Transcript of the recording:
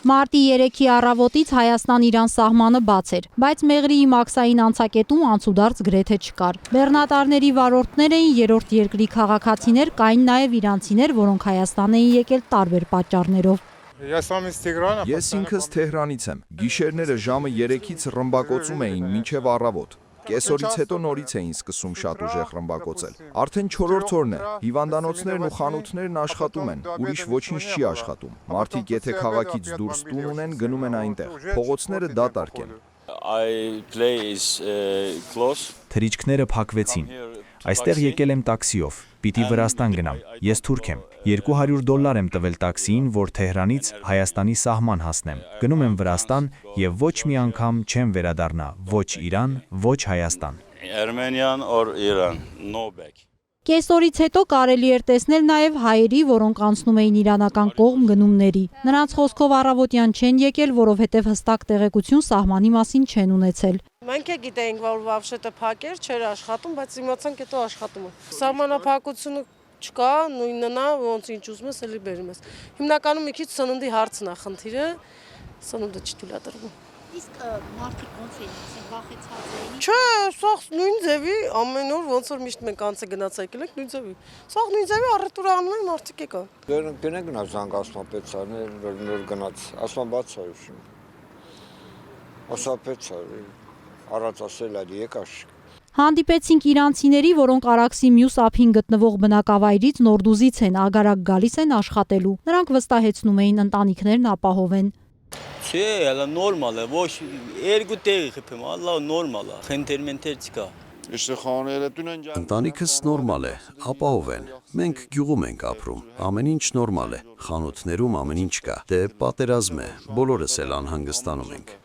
Մարտի 3-ի առավոտից Հայաստան-Իրան սահմանը բաց էր, բայց Մեղրիի մաքսային անցակետում անցուդարձ գրեթե չկար։ Բեռնատարների վարորդներ էին երրորդ երկրի քաղաքացիներ, կային նաև իրանցիներ, որոնք Հայաստան էին եկել տարբեր պատճառներով։ Ես ինքս Թեհրանից եմ։ Գիշերները ժամը 3-ից ռմբակոծում էին մինչև առավոտ։ Կեսօրից հետո նորից էին սկսում շատ ուժեղ ռմբակոծել։ Արդեն 4-րդ օրն է, հիվանդանոցներն ու խանութներն աշխատում են, ուրիշ ոչինչ չի աշխատում։ Մարդիկ եթե քաղաքից դուրս տուն ունեն, գնում են այնտեղ։ Փողոցները դատարկ են։ Թռիչքները փակվեցին։ Այստեղ եկել եմ տաքսիով, պիտի Վրաստան գնամ, ես թուրք եմ, $200 եմ տվել տաքսիին, որ Թեհրանից Հայաստանի սահման հասնեմ, գնում եմ Վրաստան և ոչ մի անգամ չեմ վերադառնա, ոչ Իրան, ոչ Հայաստան։ Կեսօրից հետո կարելի էր տեսնել նաև հայերի, որոնք անցնում էին իրանական կողմ գնումների։ Նրանց խոսքով առավոտյան չեն եկել, որովհետև հստակ տեղեկություն սահմանի մասին չեն ունեցել։ Մենք է գիտեինք, որ վավշետը փակեր, չէր աշխատում, բայց իմացանք հետո աշխատում է։ Սահմանափակությունը չկա, նույնն է, ոնց ինչ ուզում ես, էլի բերում ես։ Հիմնականում մի քիչ սննդի հարցն է խնդիրը, սնունդը չի թույլատրվում։ Իսկ մարդիկ ոնց էին, վախեցած էին։ Չէ, սա նույն ձևի ամեն օր ոնց որ միշտ մենք անցը գնաց եկել ենք նույն ձևի։ Սա նույն ձևի առևտուր անում են մարդիկ եկան։ Գնա գնա զանգ ասմապետցաներ, նոր գնաց, ասմաբաց է ուշում։ Ասապեց է, առած ասել այդ եկաշ։ Հանդիպեցինք իրանցիների, որոնք Արաքսի մյուս ափին գտնվող բնակավայրից Նորդուզից են, ագարակ գալիս են աշխատելու։ Նրանք վստահեցնում էին ընտանիքներն ապահով են։ Չէ, հələ նորմալ է, ոչ երկու տեղի խփեմ, ալլա նորմալ է, խնդեր չկա։ Ընտանիքս նորմալ է, ապահով են։ Մենք գյուղում ենք ապրում, ամեն ինչ նորմալ է, խանութներում ամեն ինչ կա, դե պատերազմ է, բոլորս էլ անհանգստանում ենք։